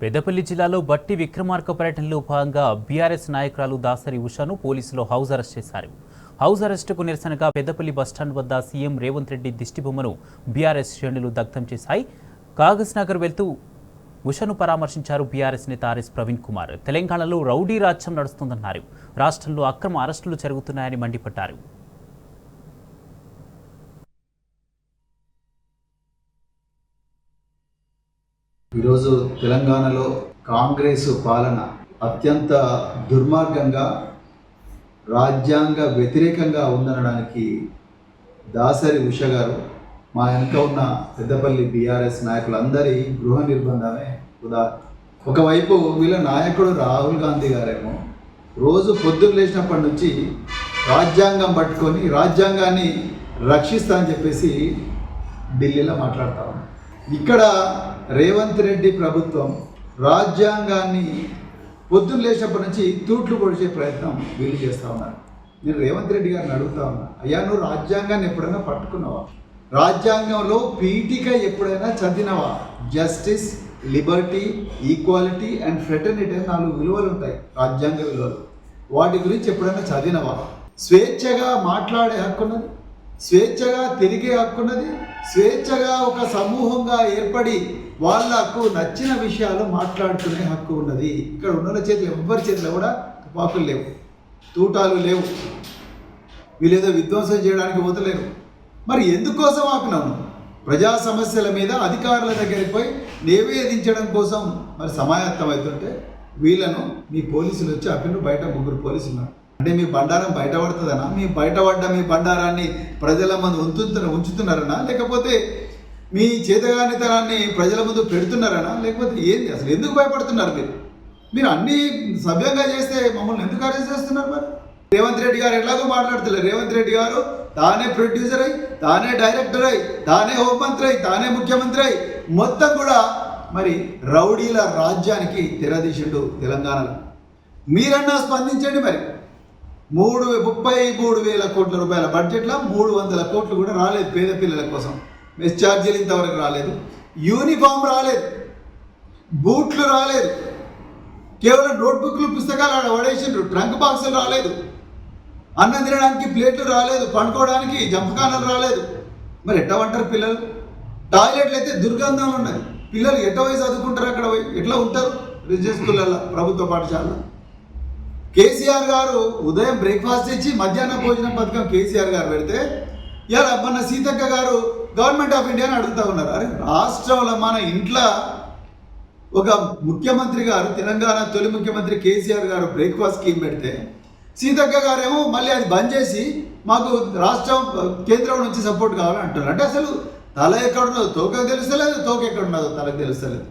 పెద్దపల్లి జిల్లాలో బట్టి విక్రమార్క పర్యటనలో భాగంగా బీఆర్ఎస్ నాయకురాలు దాసరి ఉషను పోలీసులు హౌస్ అరెస్ట్ చేశారు. హౌస్ అరెస్టుకు నిరసనగా పెద్దపల్లి బస్టాండ్ వద్ద సీఎం రేవంత్ రెడ్డి దిష్టిబొమ్మను బీఆర్ఎస్ శ్రేణులు దగ్ధం చేశాయి. కాగజ్ నగర్ వెళ్తూ ఉషను పరామర్శించారు బీఆర్ఎస్ నేత ఆర్ఎస్ ప్రవీణ్ కుమార్. తెలంగాణలో రౌడీ రాజ్యం నడుస్తుందన్నారు. రాష్ట్రంలో అక్రమ అరెస్టులు జరుగుతున్నాయని మండిపడ్డారు. ఈరోజు తెలంగాణలో కాంగ్రెస్ పాలన అత్యంత దుర్మార్గంగా రాజ్యాంగ వ్యతిరేకంగా ఉందనడానికి దాసరి ఉష గారు మా వెనుక ఉన్న పెద్దపల్లి బీఆర్ఎస్ నాయకులందరి గృహ నిర్బంధమే ఉదాహరణ. ఒకవైపు వీళ్ళ నాయకుడు రాహుల్ గాంధీ గారేమో రోజు పొద్దున్న లేచినప్పటి నుంచి రాజ్యాంగం పట్టుకొని రాజ్యాంగాన్ని రక్షిస్తా అని చెప్పేసి ఢిల్లీలో మాట్లాడతా ఉన్నారు. ఇక్కడ రేవంత్ రెడ్డి ప్రభుత్వం రాజ్యాంగాన్ని పొద్దున్న లేచినప్పటి నుంచి తూట్లు పొడిచే ప్రయత్నం వీళ్ళు చేస్తూ ఉన్నారు. నేను రేవంత్ రెడ్డి గారిని అడుగుతా ఉన్నా, అయ్యా నువ్వు రాజ్యాంగాన్ని ఎప్పుడైనా పట్టుకున్నావా? రాజ్యాంగంలో పీఠిక ఎప్పుడైనా చదివినవా? Justice, liberty, equality and fraternity అని 4 విలువలు ఉంటాయి, రాజ్యాంగ విలువలు. వాటి గురించి ఎప్పుడైనా చదివినవా? స్వేచ్ఛగా మాట్లాడే హక్కున్నది, స్వేచ్ఛగా తిరిగే హక్కున్నది, స్వేచ్ఛగా ఒక సమూహంగా ఏర్పడి వాళ్లకు నచ్చిన విషయాలు మాట్లాడుకునే హక్కు ఉన్నది. ఇక్కడ ఉన్న చేతులు ఎవ్వరి చేతిలో కూడా తుపాకులు లేవు, తూటాలు లేవు, వీళ్ళేదో విధ్వంసం చేయడానికి పోతలేరు. మరి ఎందుకోసం ఆపినాను? ప్రజా సమస్యల మీద అధికారుల దగ్గరికి పోయి నివేదించడం కోసం మరి సమాయత్తమవుతుంటే వీళ్ళను మీ పోలీసులు వచ్చి ఆపిన బయట 3 పోలీసులు ఉన్నారు. అంటే మీ బండారం బయటపడుతుందనా? మీ బయటపడ్డ మీ బండారాన్ని ప్రజల ముందు ఉంచుతున్నారనా? లేకపోతే మీ చేతగానితనాన్ని ప్రజల ముందు పెడుతున్నారనా? లేకపోతే ఏంది? అసలు ఎందుకు భయపడుతున్నారు మీరు అన్నీ సభ్యంగా చేస్తే మమ్మల్ని ఎందుకు అరెస్ట్ చేస్తున్నారు? మరి రేవంత్ రెడ్డి గారు ఎలాగో మాట్లాడుతున్నారు. రేవంత్ రెడ్డి గారు తానే ప్రొడ్యూసర్ అయి, తానే డైరెక్టర్ అయి, తానే హోంమంత్రి అయి, తానే ముఖ్యమంత్రి అయి మొత్తం కూడా మరి రౌడీల రాజ్యానికి తెరదీసిండు తెలంగాణలో. మీరన్నా స్పందించండి. మరి 33,000 కోట్ల రూపాయల బడ్జెట్లో 300 కోట్లు కూడా రాలేదు పేద పిల్లల కోసం. మెస్ ఛార్జీలు ఇంతవరకు రాలేదు, యూనిఫామ్ రాలేదు, బూట్లు రాలేదు, కేవలం నోట్బుక్లు పుస్తకాలు ఆడ పడేసిండ్రు, ట్రంక్ బాక్సులు రాలేదు, అన్నం తినడానికి ప్లేట్లు రాలేదు, పండుకోవడానికి జంపకానాలు రాలేదు. మరి ఎట్లా ఉంటారు పిల్లలు? టాయిలెట్లు అయితే దుర్గంధంలో ఉన్నాయి. పిల్లలు ఎట్ట పోయి చదువుకుంటారు? అక్కడ పోయి ఎట్లా ఉంటారు? రిజిస్టర్ స్కూళ్ళల్లో, ప్రభుత్వ పాఠశాలలో. కేసీఆర్ గారు ఉదయం బ్రేక్ఫాస్ట్ ఇచ్చి మధ్యాహ్నం భోజనం పథకం కేసీఆర్ గారు పెడితే ఇలా మన సీతక్క గారు గవర్నమెంట్ ఆఫ్ ఇండియాని అడుగుతూ ఉన్నారు. అరే రాష్ట్రంలో మన ఇంట్లో ఒక ముఖ్యమంత్రి గారు, తెలంగాణ తొలి ముఖ్యమంత్రి కేసీఆర్ గారు బ్రేక్ఫాస్ట్ స్కీమ్ పెడితే సీతక్క గారేమో మళ్ళీ అది బంద్ చేసి మాకు రాష్ట్రం కేంద్రం నుంచి సపోర్ట్ కావాలని అంటారు. అంటే అసలు తల ఎక్కడున్నదో తోక తెలుస్తలేదు, తోక ఎక్కడున్నదో తలకు తెలుస్తలేదు.